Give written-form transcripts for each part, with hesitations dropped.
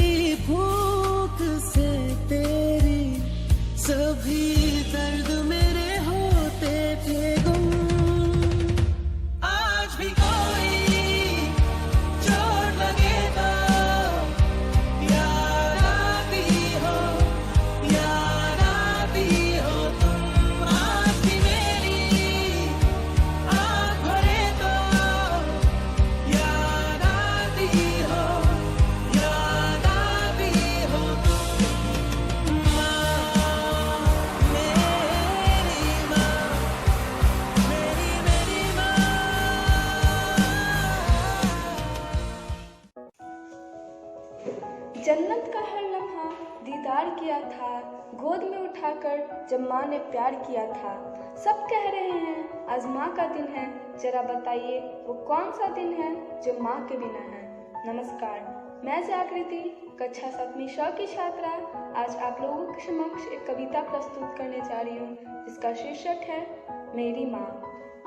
मेरी भूख से तेरी सभी दर्द मेरे होते थे गुम। आज भी कोई चोट लगे तो याद आती हो तुम। आज भी मेरी आँख भरे तो याद आती हो तुम। माँ मेरी माँ, मेरी माँ। जन्नत का हर लम्हा दीदार किया था, गोद में उठाकर जब माँ ने प्यार किया था। सब कह रहे हैं आज माँ का दिन है, जरा बताइए वो कौन सा दिन है जो माँ के बिना है। नमस्कार, मैं जागृति कक्षा 7वीं श की छात्रा आज आप लोगों के समक्ष एक कविता प्रस्तुत करने जा रही हूँ, जिसका शीर्षक है मेरी माँ।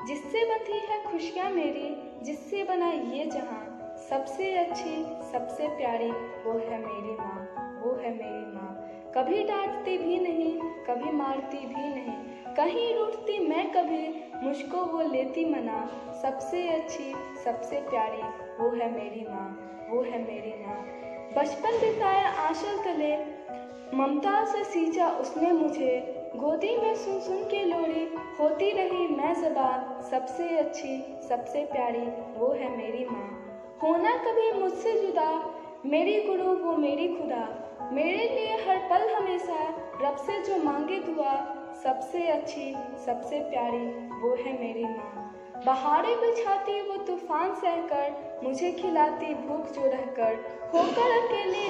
जिससे बंधी है खुशियाँ मेरी, जिससे बना ये जहाँ, सबसे अच्छी सबसे प्यारी वो है मेरी माँ, वो है मेरी माँ। कभी डांटती भी नहीं, कभी मारती भी नहीं, कहीं रूठती मैं कभी, मुझको वो लेती मना। सबसे अच्छी सबसे प्यारी वो है मेरी माँ, वो है मेरी माँ। बचपन बिताया आंचल तले, ममता से सींचा उसने मुझे, गोदी में सुन सुन के लोरी, होती रही मैं ज़बा। सबसे अच्छी सबसे प्यारी वो है मेरी माँ। होना कभी मुझसे जुदा, मेरी गुरु वो मेरी खुदा, मेरे लिए हर पल हमेशा रब से जो मांगे दुआ। सबसे अच्छी सबसे प्यारी वो है मेरी माँ। बहारें बिछाती वो तूफान सहकर, मुझे खिलाती भूख जो रहकर। होकर अकेले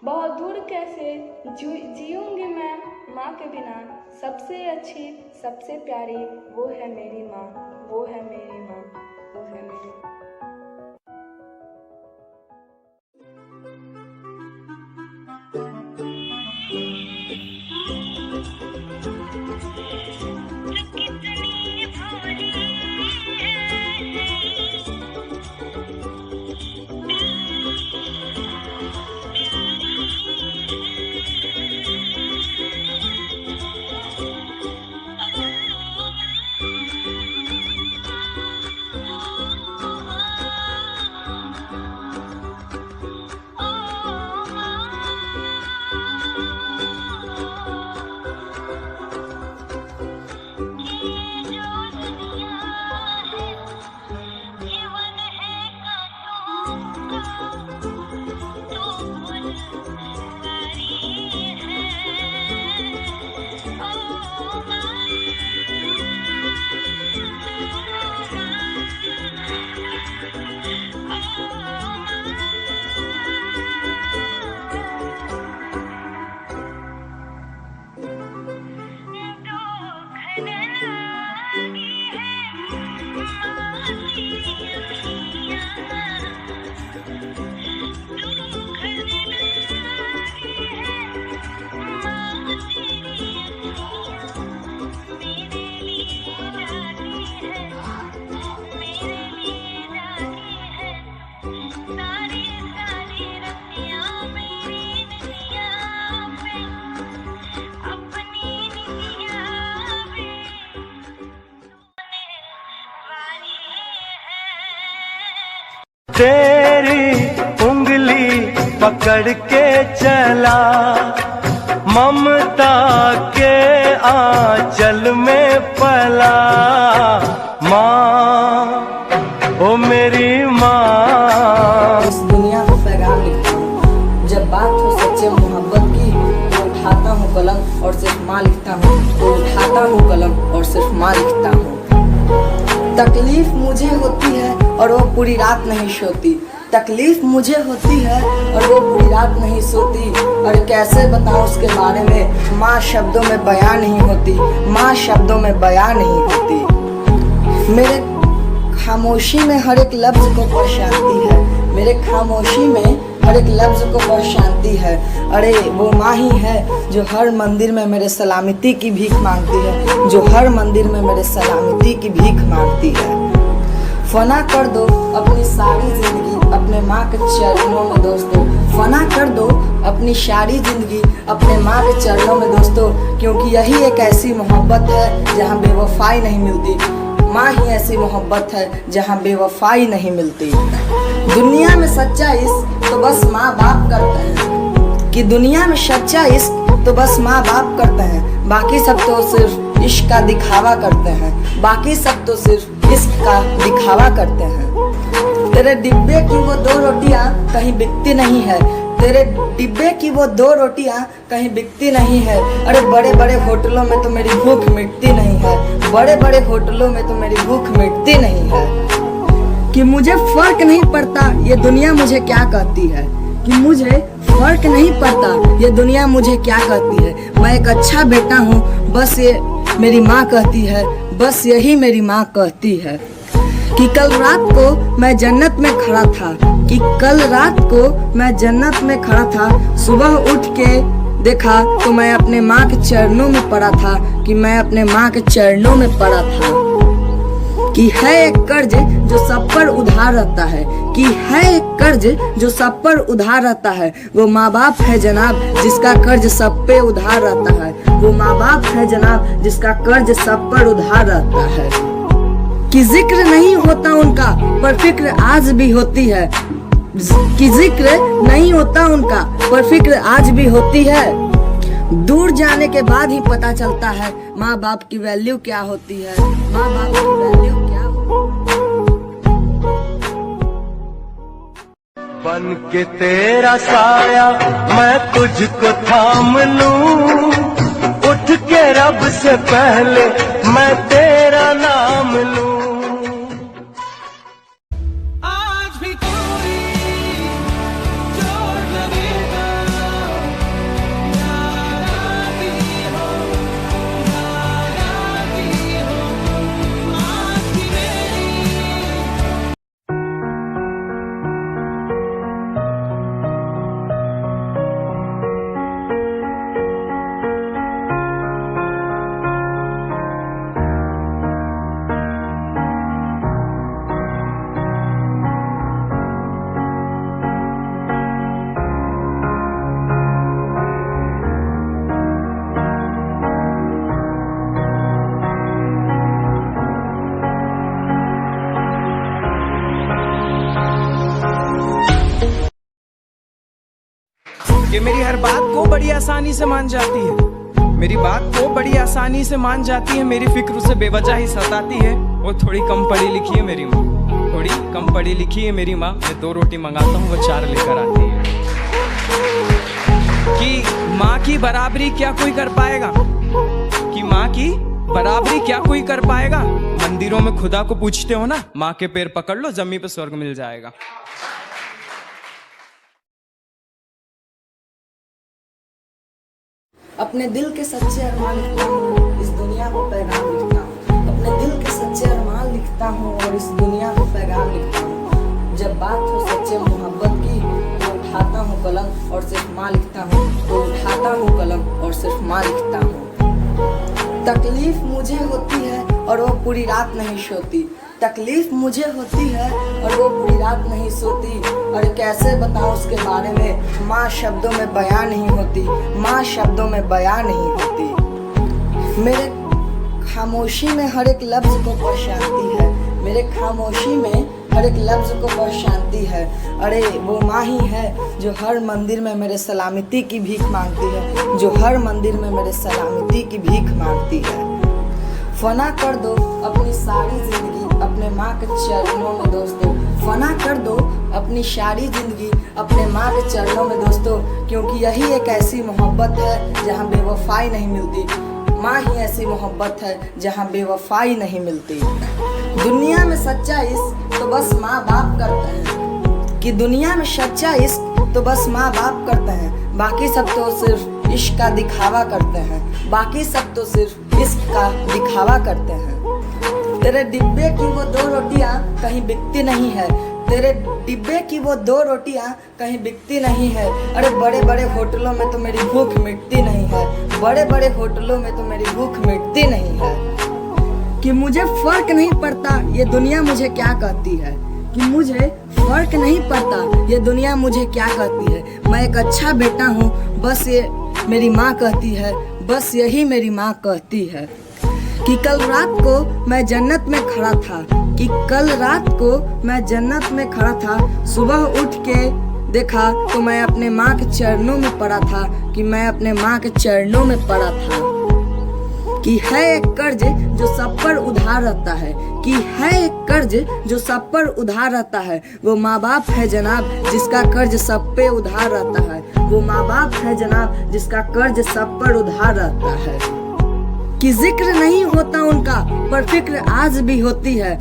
बहुत दूर कैसे जीऊंगी मैं माँ के बिना। सबसे अच्छी सबसे प्यारी वो है मेरी माँ, वो है मेरी माँ, वो है मेरी माँ। तेरी उंगली पकड़ के चला, ममता के आंचल में पला। माँ ओ मेरी माँ। इस दुनिया को पैगाम लिखता हूँ, जब बात हो सच्चे मोहब्बत की तो उठाता हूँ कलम और सिर्फ माँ लिखता हूँ, तो उठाता हूँ कलम और सिर्फ माँ लिखता हूँ। तकलीफ मुझे होती है और वो पूरी रात नहीं सोती, तकलीफ मुझे होती है और वो पूरी रात नहीं सोती। और कैसे बताऊँ उसके बारे में, माँ शब्दों में बयां नहीं होती, माँ शब्दों में बयां नहीं होती। मेरे खामोशी में हर एक लफ्ज़ को पहचानती है, मेरे खामोशी में हर एक लफ्ज़ को पहचानती है। अरे वो माँ ही है जो हर मंदिर में मेरे सलामती की भीख मांगती है, जो हर मंदिर में मेरे सलामती की भीख मांगती है। फना कर दो अपनी सारी ज़िंदगी अपने माँ के चरणों में दोस्तों, फना कर दो अपनी सारी जिंदगी अपने माँ के चरणों में दोस्तों, क्योंकि यही एक ऐसी मोहब्बत है जहाँ बेवफाई नहीं मिलती। माँ ही ऐसी मोहब्बत है जहाँ बेवफाई नहीं मिलती। दुनिया में सच्चा इश्क तो बस माँ बाप करते हैं, कि दुनिया में सच्चा इश्क तो बस माँ बाप करते हैं, बाकी सब तो सिर्फ इश्क का दिखावा करते हैं, बाकी सब तो सिर्फ इश्क का दिखावा करते हैं। तेरे डिब्बे की वो 2 रोटियां कहीं बिकती नहीं है, तेरे डिब्बे की वो 2 रोटियां कहीं बिकती नहीं है। अरे बड़े बड़े होटलों में तो मेरी भूख मिटती नहीं है, बड़े बड़े होटलों में तो मेरी भूख मिटती नहीं है। कि मुझे फर्क नहीं पड़ता ये दुनिया मुझे क्या कहती है, कि मुझे फर्क नहीं पड़ता ये दुनिया मुझे क्या कहती है। मैं एक अच्छा बेटा हूँ, बस ये मेरी माँ कहती है, बस यही मेरी माँ कहती है। कि कल रात को मैं जन्नत में खड़ा था, कि कल रात को मैं जन्नत में खड़ा था, सुबह उठ के देखा तो मैं अपने माँ के चरणों में पड़ा था, कि मैं अपने माँ के चरणों में पड़ा था। कि है एक कर्ज जो सब पर उधार रहता है, कि है एक कर्ज जो सब पर उधार रहता है, वो माँ बाप है जनाब जिसका कर्ज सब पे उधार रहता है, वो माँ बाप है जनाब जिसका कर्ज सब पर उधार रहता है। कि जिक्र नहीं होता उनका पर फिक्र आज भी होती है, कि जिक्र नहीं होता उनका पर फिक्र आज भी होती है। दूर जाने के बाद ही पता चलता है माँ बाप की वैल्यू क्या होती है, माँ बाप की वैल्यू क्या होती है। बन के तेरा साया मैं तुझको थाम लूं, उठ के रब से पहले मैं तेरा नाम लूं। आज भी कोई चोट लगेगा, नाराज़ी हो, आज भी मेरी कि मेरी हर बात को बड़ी आसानी से मान जाती है, मेरी बात को बड़ी आसानी से मान जाती है, मेरी फिक्र उसे बेवजह ही सताती है। वो थोड़ी कम पढ़ी लिखी है मेरी माँ, थोड़ी कम पढ़ी लिखी है मेरी माँ। मैं 2 रोटी मंगाता हूँ वो 4 लेकर आती है। कि माँ की बराबरी क्या कोई कर पाएगा, कि माँ की बराबरी क्या कोई कर पाएगा। मंदिरों में खुदा को पूछते हो ना, माँ के पैर पकड़ लो जमीन पे स्वर्ग मिल जाएगा। अपने दिल के सच्चे अरमान लिखता हूँ, इस दुनिया को पैगाम लिखता हूँ, अपने दिल के सच्चे अरमान लिखता हूँ और इस दुनिया को पैगाम लिखता हूँ। जब बात हो सच्चे मोहब्बत की तो उठाता हूँ कलम और सिर्फ माँ लिखता हूँ, तो उठाता हूँ कलम और सिर्फ माँ लिखता हूँ। तकलीफ मुझे होती है और वो पूरी रात नहीं सोती, तकलीफ मुझे होती है और वो पूरी रात नहीं सोती। और कैसे बताऊँ उसके बारे में, माँ शब्दों में बयां नहीं होती, माँ शब्दों में बयां नहीं होती। मेरे खामोशी में हर एक लफ्ज़ को पहचानती है, मेरे खामोशी में हर एक लफ्ज़ को पहचानती है। अरे वो माँ ही है जो हर मंदिर में मेरे सलामती की भीख मांगती है, जो हर मंदिर में मेरे सलामती की भीख मांगती है। फना कर दो अपनी सारी ज़िंदगी अपने माँ के चरणों में दोस्तों, फना कर दो अपनी सारी ज़िंदगी अपने माँ के चरणों में दोस्तों, क्योंकि यही एक ऐसी मोहब्बत है जहाँ बेवफाई नहीं मिलती। माँ ही ऐसी मोहब्बत है जहाँ बेवफाई नहीं मिलती। दुनिया में सच्चा इश्क तो बस माँ बाप करते हैं, कि दुनिया में सच्चा इश्क तो बस माँ बाप करते हैं, बाकी सब तो सिर्फ इश्क का दिखावा करते हैं, बाकी सब तो सिर्फ इश्क का दिखावा करते हैं। तेरे डिब्बे की वो 2 रोटियां कहीं बिकती नहीं है, तेरे डिब्बे की वो 2 रोटियां कहीं बिकती नहीं है। अरे बड़े बड़े होटलों में तो मेरी भूख मिटती नहीं है, बड़े बड़े होटलों में तो मेरी भूख मिटती नहीं है। कि मुझे फर्क नहीं पड़ता ये दुनिया मुझे क्या कहती है, कि मुझे फर्क नहीं पड़ता ये दुनिया मुझे क्या कहती है। मैं एक अच्छा बेटा हूँ, बस ये मेरी माँ कहती है, बस यही मेरी माँ कहती है। कि कल रात को मैं जन्नत में खड़ा था, कि कल रात को मैं जन्नत में खड़ा था, सुबह उठ के देखा तो मैं अपने माँ के चरणों में पड़ा था, कि मैं अपने माँ के चरणों में पड़ा था। कि है एक कर्ज जो सब पर उधार रहता है, कि है एक कर्ज जो सब पर उधार रहता है, वो माँ बाप है जनाब जिसका कर्ज सब पे उधार रहता है, वो माँ बाप है जनाब जिसका कर्ज सब पर उधार रहता है। कि जिक्र नहीं होता उनका पर फिक्र आज भी होती है,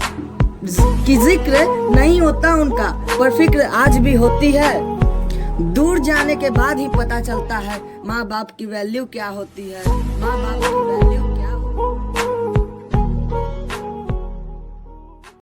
कि जिक्र नहीं होता उनका पर फिक्र आज भी होती है। दूर जाने के बाद ही पता चलता है माँ बाप की वैल्यू क्या होती है, माँ बाप की वैल्यू